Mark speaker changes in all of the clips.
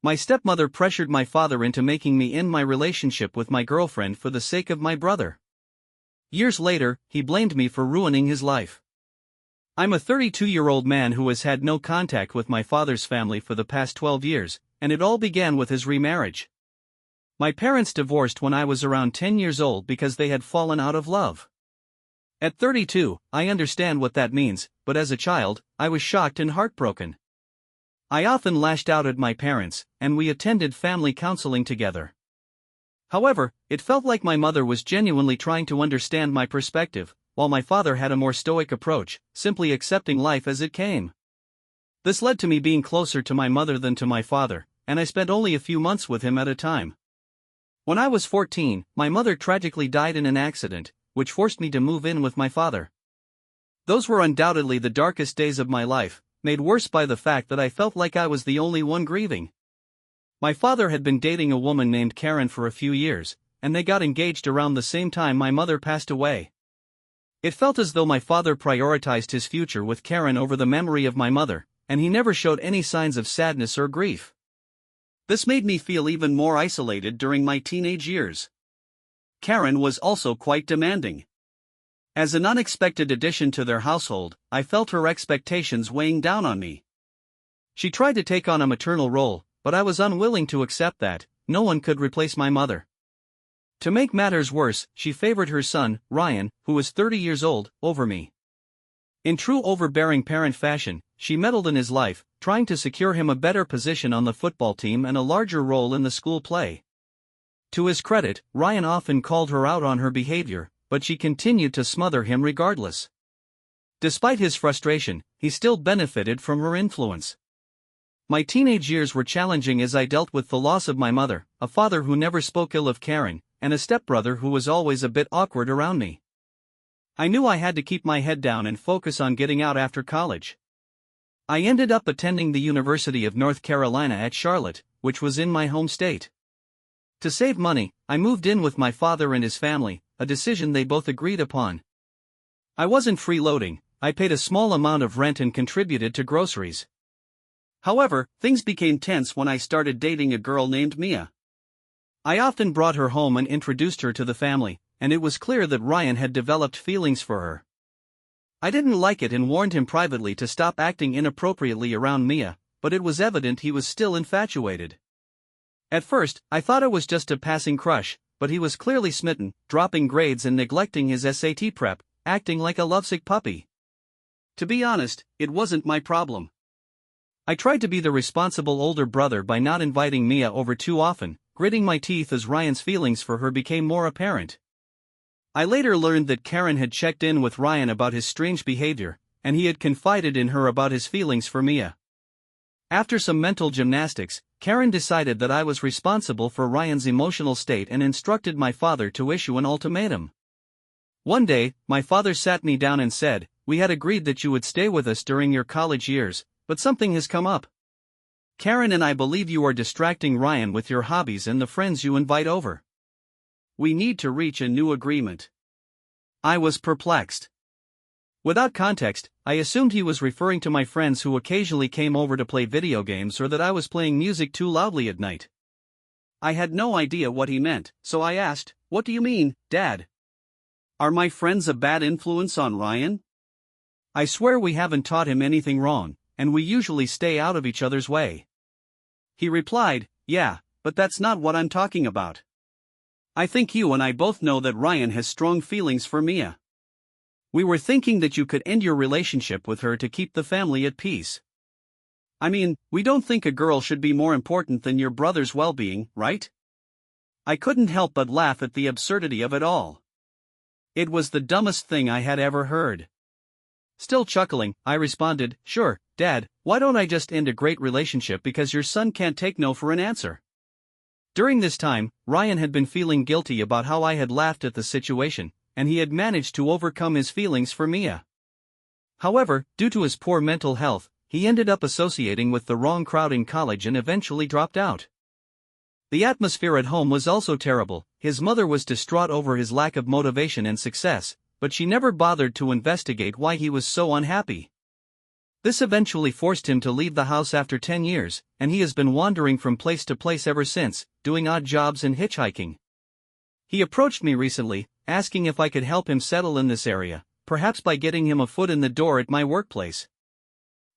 Speaker 1: My stepmother pressured my father into making me end my relationship with my girlfriend for the sake of my brother. Years later, he blamed me for ruining his life. I'm a 32-year-old man who has had no contact with my father's family for the past 12 years, and it all began with his remarriage. My parents divorced when I was around 10 years old because they had fallen out of love. At 32, I understand what that means, but as a child, I was shocked and heartbroken. I often lashed out at my parents, and we attended family counseling together. However, it felt like my mother was genuinely trying to understand my perspective, while my father had a more stoic approach, simply accepting life as it came. This led to me being closer to my mother than to my father, and I spent only a few months with him at a time. When I was 14, my mother tragically died in an accident, which forced me to move in with my father. Those were undoubtedly the darkest days of my life, made worse by the fact that I felt like I was the only one grieving. My father had been dating a woman named Karen for a few years, and they got engaged around the same time my mother passed away. It felt as though my father prioritized his future with Karen over the memory of my mother, and he never showed any signs of sadness or grief. This made me feel even more isolated during my teenage years. Karen was also quite demanding. As an unexpected addition to their household, I felt her expectations weighing down on me. She tried to take on a maternal role, but I was unwilling to accept that. No one could replace my mother. To make matters worse, she favored her son, Ryan, who was 30 years old, over me. In true overbearing parent fashion, she meddled in his life, trying to secure him a better position on the football team and a larger role in the school play. To his credit, Ryan often called her out on her behavior, but she continued to smother him regardless. Despite his frustration, he still benefited from her influence. My teenage years were challenging as I dealt with the loss of my mother, a father who never spoke ill of Karen, and a stepbrother who was always a bit awkward around me. I knew I had to keep my head down and focus on getting out after college. I ended up attending the University of North Carolina at Charlotte, which was in my home state. To save money, I moved in with my father and his family, a decision they both agreed upon. I wasn't freeloading, I paid a small amount of rent and contributed to groceries. However, things became tense when I started dating a girl named Mia. I often brought her home and introduced her to the family, and it was clear that Ryan had developed feelings for her. I didn't like it and warned him privately to stop acting inappropriately around Mia, but it was evident he was still infatuated. At first, I thought it was just a passing crush, but he was clearly smitten, dropping grades and neglecting his SAT prep, acting like a lovesick puppy. To be honest, it wasn't my problem. I tried to be the responsible older brother by not inviting Mia over too often, gritting my teeth as Ryan's feelings for her became more apparent. I later learned that Karen had checked in with Ryan about his strange behavior, and he had confided in her about his feelings for Mia. After some mental gymnastics, Karen decided that I was responsible for Ryan's emotional state and instructed my father to issue an ultimatum. One day, my father sat me down and said, "We had agreed that you would stay with us during your college years, but something has come up. Karen and I believe you are distracting Ryan with your hobbies and the friends you invite over. We need to reach a new agreement." I was perplexed. Without context, I assumed he was referring to my friends who occasionally came over to play video games or that I was playing music too loudly at night. I had no idea what he meant, so I asked, "What do you mean, Dad? Are my friends a bad influence on Ryan? I swear we haven't taught him anything wrong, and we usually stay out of each other's way." He replied, "Yeah, but that's not what I'm talking about. I think you and I both know that Ryan has strong feelings for Mia. We were thinking that you could end your relationship with her to keep the family at peace. I mean, we don't think a girl should be more important than your brother's well-being, right?" I couldn't help but laugh at the absurdity of it all. It was the dumbest thing I had ever heard. Still chuckling, I responded, "Sure, Dad, why don't I just end a great relationship because your son can't take no for an answer?" During this time, Ryan had been feeling guilty about how I had laughed at the situation, and he had managed to overcome his feelings for Mia. However, due to his poor mental health, he ended up associating with the wrong crowd in college and eventually dropped out. The atmosphere at home was also terrible. His mother was distraught over his lack of motivation and success, but she never bothered to investigate why he was so unhappy. This eventually forced him to leave the house after 10 years, and he has been wandering from place to place ever since, doing odd jobs and hitchhiking. He approached me recently, asking if I could help him settle in this area, perhaps by getting him a foot in the door at my workplace.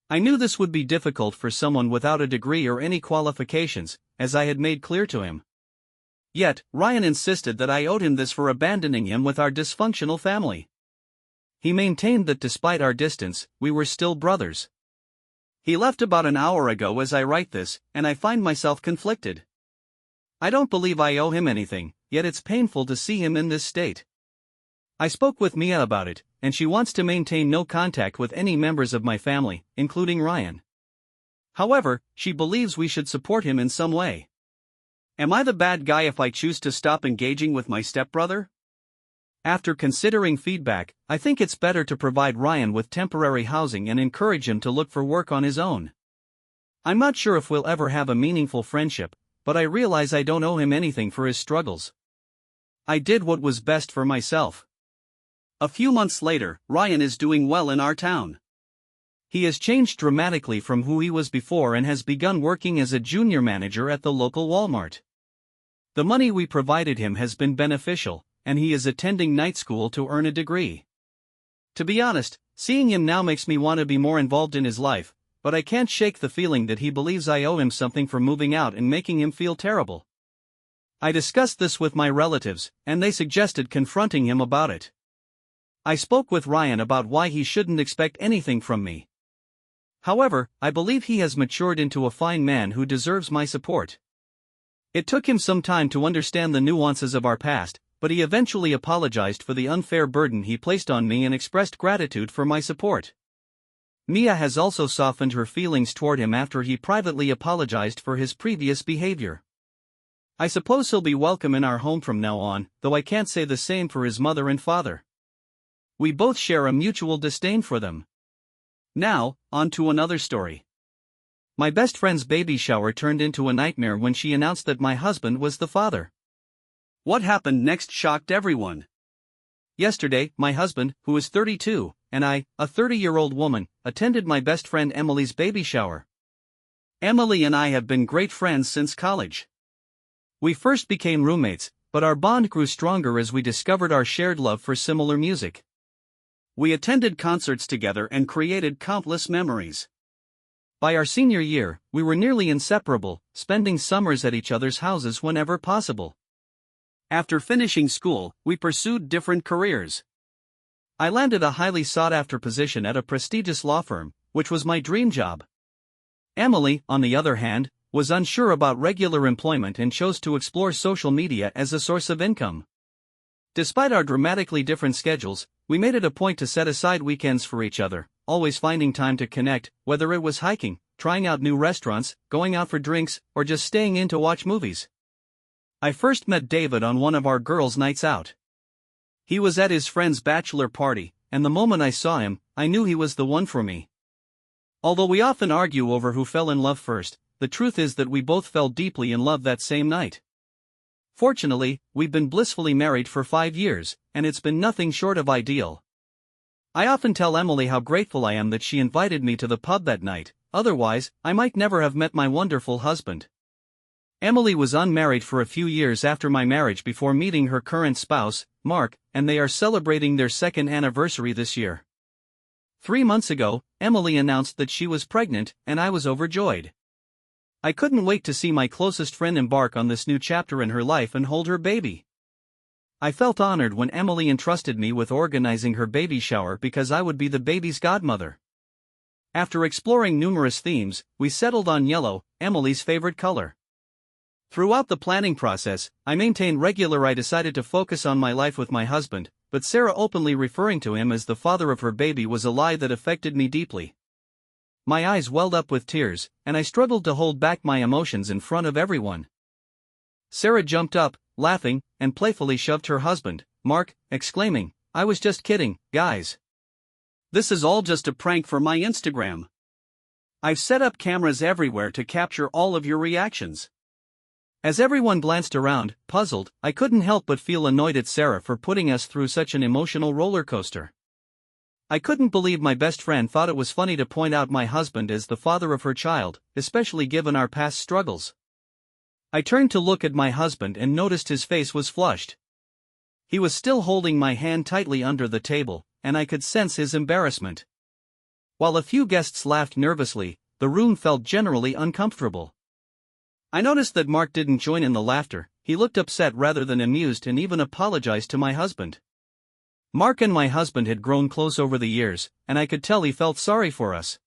Speaker 1: I knew this would be difficult for someone without a degree or any qualifications, as I had made clear to him. Yet, Ryan insisted that I owed him this for abandoning him with our dysfunctional family. He maintained that despite our distance, we were still brothers. He left about an hour ago as I write this, and I find myself conflicted. I don't believe I owe him anything, yet it's painful to see him in this state. I spoke with Mia about it, and she wants to maintain no contact with any members of my family, including Ryan. However, she believes we should support him in some way. Am I the bad guy if I choose to stop engaging with my stepbrother? After considering feedback, I think it's better to provide Ryan with temporary housing and encourage him to look for work on his own. I'm not sure if we'll ever have a meaningful friendship, but I realize I don't owe him anything for his struggles. I did what was best for myself. A few months later, Ryan is doing well in our town. He has changed dramatically from who he was before and has begun working as a junior manager at the local Walmart. The money we provided him has been beneficial, and he is attending night school to earn a degree. To be honest, seeing him now makes me want to be more involved in his life, but I can't shake the feeling that he believes I owe him something for moving out and making him feel terrible. I discussed this with my relatives, and they suggested confronting him about it. I spoke with Ryan about why he shouldn't expect anything from me. However, I believe he has matured into a fine man who deserves my support. It took him some time to understand the nuances of our past, but he eventually apologized for the unfair burden he placed on me and expressed gratitude for my support. Mia has also softened her feelings toward him after he privately apologized for his previous behavior. I suppose he'll be welcome in our home from now on, though I can't say the same for his mother and father. We both share a mutual disdain for them. Now, on to another story. My best friend's baby shower turned into a nightmare when she announced that my husband was the father. What happened next shocked everyone. Yesterday, my husband, who is 32, and I, a 30-year-old woman, attended my best friend Emily's baby shower. Emily and I have been great friends since college. We first became roommates, but our bond grew stronger as we discovered our shared love for similar music. We attended concerts together and created countless memories. By our senior year, we were nearly inseparable, spending summers at each other's houses whenever possible. After finishing school, we pursued different careers. I landed a highly sought-after position at a prestigious law firm, which was my dream job. Emily, on the other hand, was unsure about regular employment and chose to explore social media as a source of income. Despite our dramatically different schedules, we made it a point to set aside weekends for each other, always finding time to connect, whether it was hiking, trying out new restaurants, going out for drinks, or just staying in to watch movies. I first met David on one of our girls' nights out. He was at his friend's bachelor party, and the moment I saw him, I knew he was the one for me. Although we often argue over who fell in love first, the truth is that we both fell deeply in love that same night. Fortunately, we've been blissfully married for 5 years, and it's been nothing short of ideal. I often tell Emily how grateful I am that she invited me to the pub that night, otherwise, I might never have met my wonderful husband. Emily was unmarried for a few years after my marriage before meeting her current spouse, Mark, and they are celebrating their 2nd anniversary this year. 3 months ago, Emily announced that she was pregnant, and I was overjoyed. I couldn't wait to see my closest friend embark on this new chapter in her life and hold her baby. I felt honored when Emily entrusted me with organizing her baby shower because I would be the baby's godmother. After exploring numerous themes, we settled on yellow, Emily's favorite color. Throughout the planning process, I decided to focus on my life with my husband, but Sarah openly referring to him as the father of her baby was a lie that affected me deeply. My eyes welled up with tears, and I struggled to hold back my emotions in front of everyone. Sarah jumped up, laughing, and playfully shoved her husband, Mark, exclaiming, "I was just kidding, guys. This is all just a prank for my Instagram. I've set up cameras everywhere to capture all of your reactions." As everyone glanced around, puzzled, I couldn't help but feel annoyed at Sarah for putting us through such an emotional roller coaster. I couldn't believe my best friend thought it was funny to point out my husband as the father of her child, especially given our past struggles. I turned to look at my husband and noticed his face was flushed. He was still holding my hand tightly under the table, and I could sense his embarrassment. While a few guests laughed nervously, the room felt generally uncomfortable. I noticed that Mark didn't join in the laughter. He looked upset rather than amused and even apologized to my husband. Mark and my husband had grown close over the years, and I could tell he felt sorry for us.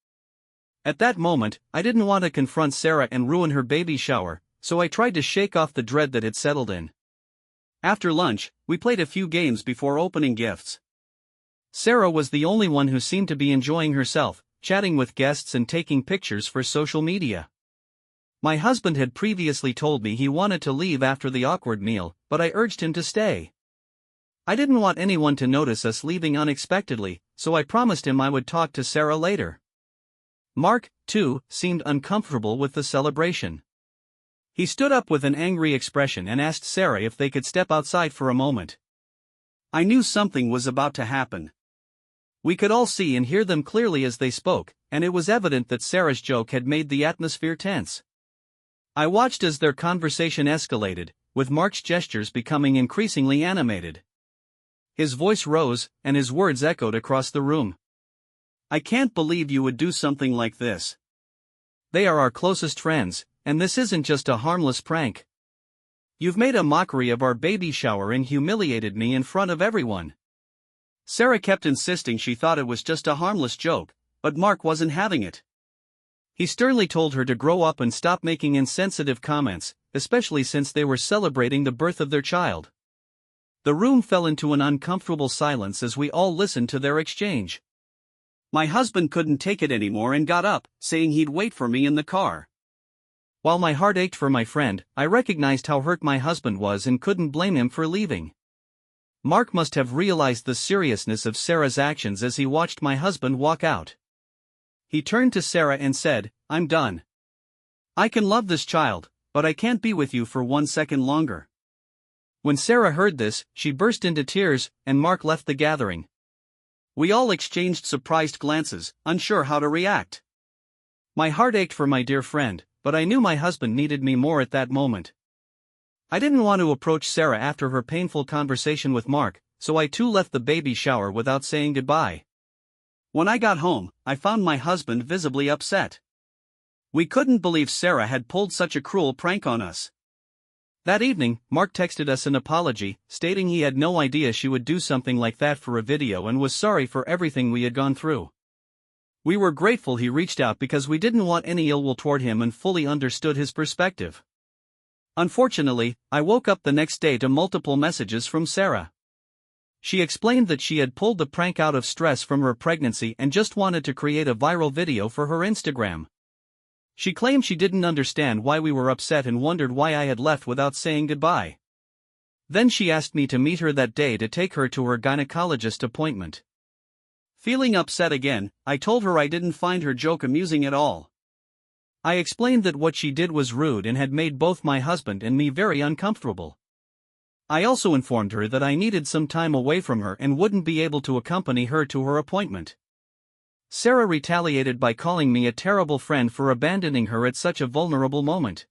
Speaker 1: At that moment, I didn't want to confront Sarah and ruin her baby shower, so I tried to shake off the dread that had settled in. After lunch, we played a few games before opening gifts. Sarah was the only one who seemed to be enjoying herself, chatting with guests and taking pictures for social media. My husband had previously told me he wanted to leave after the awkward meal, but I urged him to stay. I didn't want anyone to notice us leaving unexpectedly, so I promised him I would talk to Sarah later. Mark, too, seemed uncomfortable with the celebration. He stood up with an angry expression and asked Sarah if they could step outside for a moment. I knew something was about to happen. We could all see and hear them clearly as they spoke, and it was evident that Sarah's joke had made the atmosphere tense. I watched as their conversation escalated, with Mark's gestures becoming increasingly animated. His voice rose, and his words echoed across the room. I can't believe you would do something like this. They are our closest friends, and this isn't just a harmless prank. You've made a mockery of our baby shower and humiliated me in front of everyone. Sarah kept insisting she thought it was just a harmless joke, but Mark wasn't having it. He sternly told her to grow up and stop making insensitive comments, especially since they were celebrating the birth of their child. The room fell into an uncomfortable silence as we all listened to their exchange. My husband couldn't take it anymore and got up, saying he'd wait for me in the car. While my heart ached for my friend, I recognized how hurt my husband was and couldn't blame him for leaving. Mark must have realized the seriousness of Sarah's actions as he watched my husband walk out. He turned to Sarah and said, "I'm done. I can love this child, but I can't be with you for 1 second longer." When Sarah heard this, she burst into tears, and Mark left the gathering. We all exchanged surprised glances, unsure how to react. My heart ached for my dear friend, but I knew my husband needed me more at that moment. I didn't want to approach Sarah after her painful conversation with Mark, so I too left the baby shower without saying goodbye. When I got home, I found my husband visibly upset. We couldn't believe Sarah had pulled such a cruel prank on us. That evening, Mark texted us an apology, stating he had no idea she would do something like that for a video and was sorry for everything we had gone through. We were grateful he reached out because we didn't want any ill will toward him and fully understood his perspective. Unfortunately, I woke up the next day to multiple messages from Sarah. She explained that she had pulled the prank out of stress from her pregnancy and just wanted to create a viral video for her Instagram. She claimed she didn't understand why we were upset and wondered why I had left without saying goodbye. Then she asked me to meet her that day to take her to her gynecologist appointment. Feeling upset again, I told her I didn't find her joke amusing at all. I explained that what she did was rude and had made both my husband and me very uncomfortable. I also informed her that I needed some time away from her and wouldn't be able to accompany her to her appointment. Sarah retaliated by calling me a terrible friend for abandoning her at such a vulnerable moment.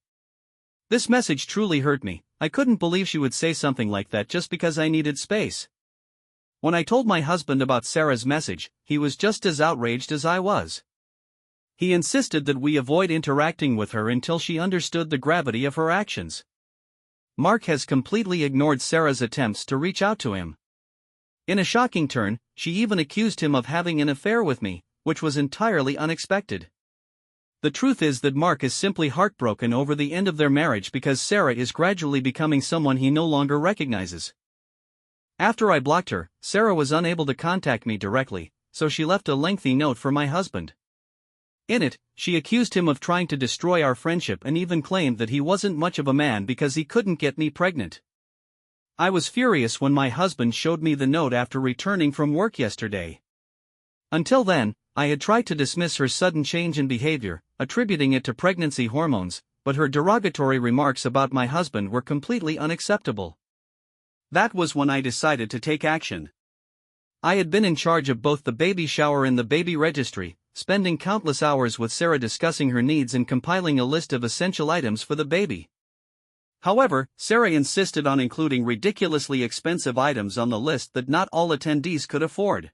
Speaker 1: This message truly hurt me. I couldn't believe she would say something like that just because I needed space. When I told my husband about Sarah's message, he was just as outraged as I was. He insisted that we avoid interacting with her until she understood the gravity of her actions. Mark has completely ignored Sarah's attempts to reach out to him. In a shocking turn, she even accused him of having an affair with me, which was entirely unexpected. The truth is that Mark is simply heartbroken over the end of their marriage because Sarah is gradually becoming someone he no longer recognizes. After I blocked her, Sarah was unable to contact me directly, so she left a lengthy note for my husband. In it, she accused him of trying to destroy our friendship and even claimed that he wasn't much of a man because he couldn't get me pregnant. I was furious when my husband showed me the note after returning from work yesterday. Until then, I had tried to dismiss her sudden change in behavior, attributing it to pregnancy hormones, but her derogatory remarks about my husband were completely unacceptable. That was when I decided to take action. I had been in charge of both the baby shower and the baby registry, spending countless hours with Sarah discussing her needs and compiling a list of essential items for the baby. However, Sarah insisted on including ridiculously expensive items on the list that not all attendees could afford.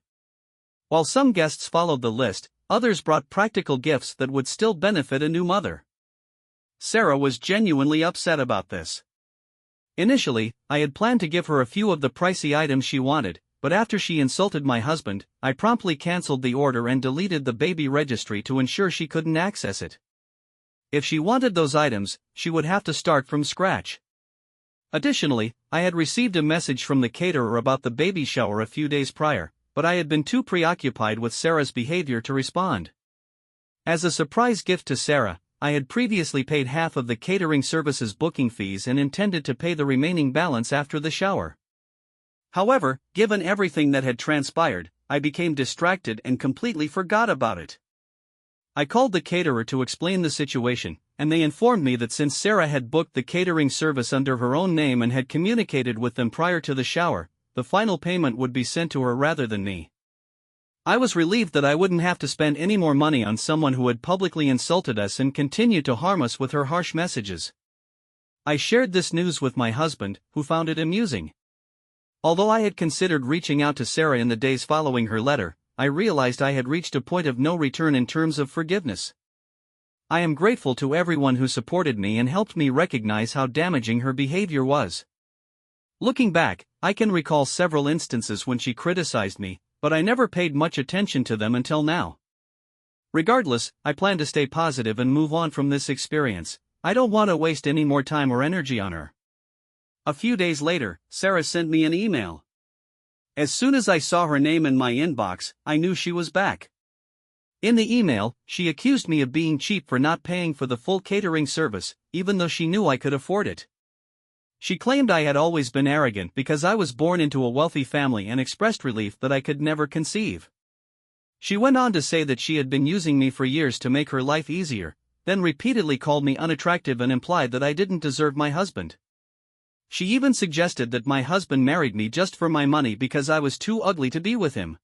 Speaker 1: While some guests followed the list, others brought practical gifts that would still benefit a new mother. Sarah was genuinely upset about this. Initially, I had planned to give her a few of the pricey items she wanted, but after she insulted my husband, I promptly cancelled the order and deleted the baby registry to ensure she couldn't access it. If she wanted those items, she would have to start from scratch. Additionally, I had received a message from the caterer about the baby shower a few days prior, but I had been too preoccupied with Sarah's behavior to respond. As a surprise gift to Sarah, I had previously paid half of the catering service's booking fees and intended to pay the remaining balance after the shower. However, given everything that had transpired, I became distracted and completely forgot about it. I called the caterer to explain the situation, and they informed me that since Sarah had booked the catering service under her own name and had communicated with them prior to the shower, the final payment would be sent to her rather than me. I was relieved that I wouldn't have to spend any more money on someone who had publicly insulted us and continued to harm us with her harsh messages. I shared this news with my husband, who found it amusing. Although I had considered reaching out to Sarah in the days following her letter, I realized I had reached a point of no return in terms of forgiveness. I am grateful to everyone who supported me and helped me recognize how damaging her behavior was. Looking back, I can recall several instances when she criticized me, but I never paid much attention to them until now. Regardless, I plan to stay positive and move on from this experience. I don't want to waste any more time or energy on her. A few days later, Sarah sent me an email. As soon as I saw her name in my inbox, I knew she was back. In the email, she accused me of being cheap for not paying for the full catering service, even though she knew I could afford it. She claimed I had always been arrogant because I was born into a wealthy family and expressed relief that I could never conceive. She went on to say that she had been using me for years to make her life easier, then repeatedly called me unattractive and implied that I didn't deserve my husband. She even suggested that my husband married me just for my money because I was too ugly to be with him.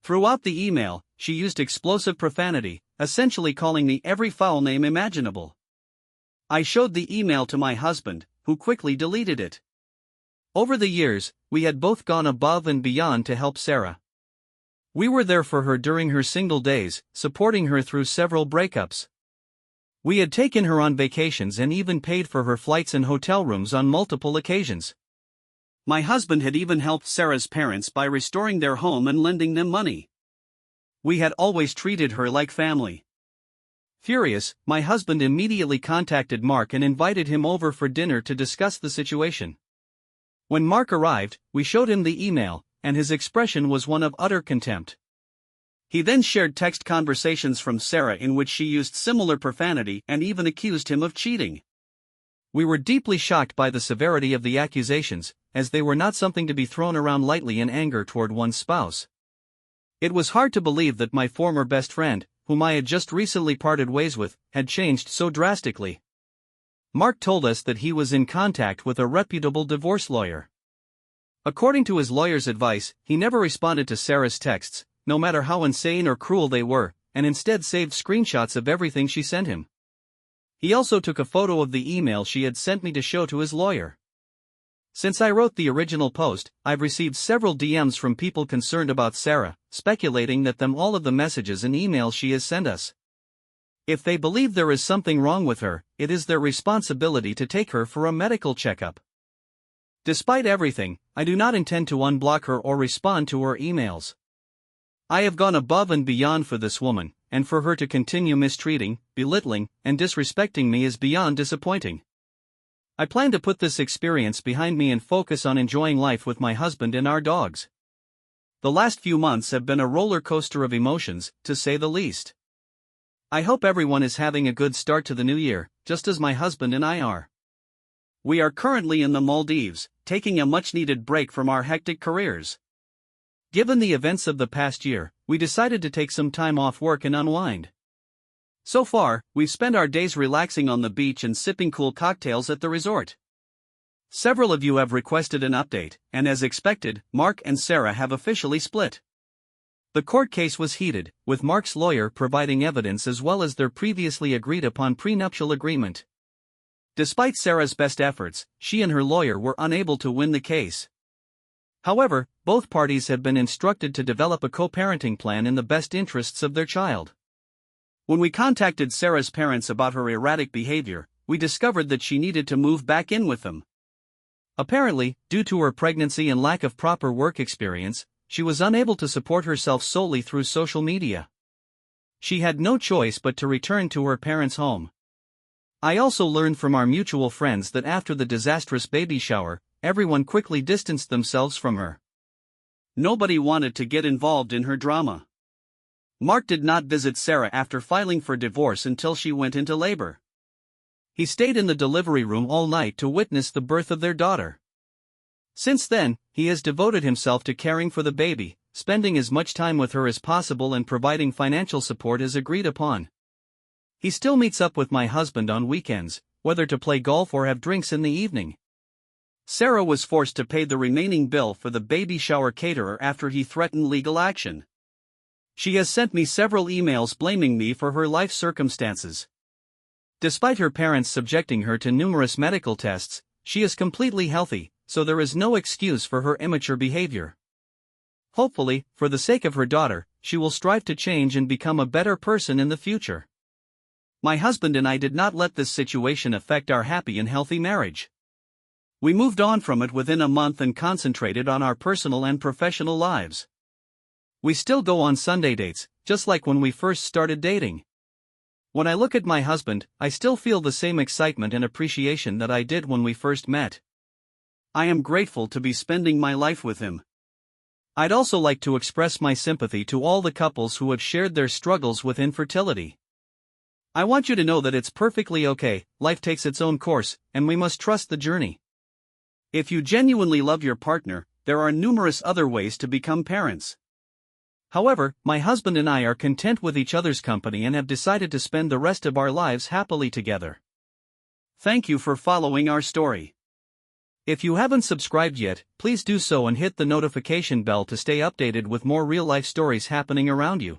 Speaker 1: Throughout the email, she used explosive profanity, essentially calling me every foul name imaginable. I showed the email to my husband, who quickly deleted it. Over the years, we had both gone above and beyond to help Sarah. We were there for her during her single days, supporting her through several breakups. We had taken her on vacations and even paid for her flights and hotel rooms on multiple occasions. My husband had even helped Sarah's parents by restoring their home and lending them money. We had always treated her like family. Furious, my husband immediately contacted Mark and invited him over for dinner to discuss the situation. When Mark arrived, we showed him the email, and his expression was one of utter contempt. He then shared text conversations from Sarah in which she used similar profanity and even accused him of cheating. We were deeply shocked by the severity of the accusations, as they were not something to be thrown around lightly in anger toward one's spouse. It was hard to believe that my former best friend, whom I had just recently parted ways with, had changed so drastically. Mark told us that he was in contact with a reputable divorce lawyer. According to his lawyer's advice, he never responded to Sarah's texts, no matter how insane or cruel they were, and instead saved screenshots of everything she sent him. He also took a photo of the email she had sent me to show to his lawyer. Since I wrote the original post, I've received several DMs from people concerned about Sarah, speculating that all of the messages and emails she has sent us. If they believe there is something wrong with her, it is their responsibility to take her for a medical checkup. Despite everything, I do not intend to unblock her or respond to her emails. I have gone above and beyond for this woman, and for her to continue mistreating, belittling, and disrespecting me is beyond disappointing. I plan to put this experience behind me and focus on enjoying life with my husband and our dogs. The last few months have been a roller coaster of emotions, to say the least. I hope everyone is having a good start to the new year, just as my husband and I are. We are currently in the Maldives, taking a much-needed break from our hectic careers. Given the events of the past year, we decided to take some time off work and unwind. So far, we've spent our days relaxing on the beach and sipping cool cocktails at the resort. Several of you have requested an update, and as expected, Mark and Sarah have officially split. The court case was heated, with Mark's lawyer providing evidence as well as their previously agreed upon prenuptial agreement. Despite Sarah's best efforts, she and her lawyer were unable to win the case. However, both parties had been instructed to develop a co-parenting plan in the best interests of their child. When we contacted Sarah's parents about her erratic behavior, we discovered that she needed to move back in with them. Apparently, due to her pregnancy and lack of proper work experience, she was unable to support herself solely through social media. She had no choice but to return to her parents' home. I also learned from our mutual friends that after the disastrous baby shower, everyone quickly distanced themselves from her. Nobody wanted to get involved in her drama. Mark did not visit Sarah after filing for divorce until she went into labor. He stayed in the delivery room all night to witness the birth of their daughter. Since then, he has devoted himself to caring for the baby, spending as much time with her as possible and providing financial support as agreed upon. He still meets up with my husband on weekends, whether to play golf or have drinks in the evening. Sarah was forced to pay the remaining bill for the baby shower caterer after he threatened legal action. She has sent me several emails blaming me for her life circumstances. Despite her parents subjecting her to numerous medical tests, she is completely healthy, so there is no excuse for her immature behavior. Hopefully, for the sake of her daughter, she will strive to change and become a better person in the future. My husband and I did not let this situation affect our happy and healthy marriage. We moved on from it within a month and concentrated on our personal and professional lives. We still go on Sunday dates, just like when we first started dating. When I look at my husband, I still feel the same excitement and appreciation that I did when we first met. I am grateful to be spending my life with him. I'd also like to express my sympathy to all the couples who have shared their struggles with infertility. I want you to know that it's perfectly okay, life takes its own course, and we must trust the journey. If you genuinely love your partner, there are numerous other ways to become parents. However, my husband and I are content with each other's company and have decided to spend the rest of our lives happily together. Thank you for following our story. If you haven't subscribed yet, please do so and hit the notification bell to stay updated with more real-life stories happening around you.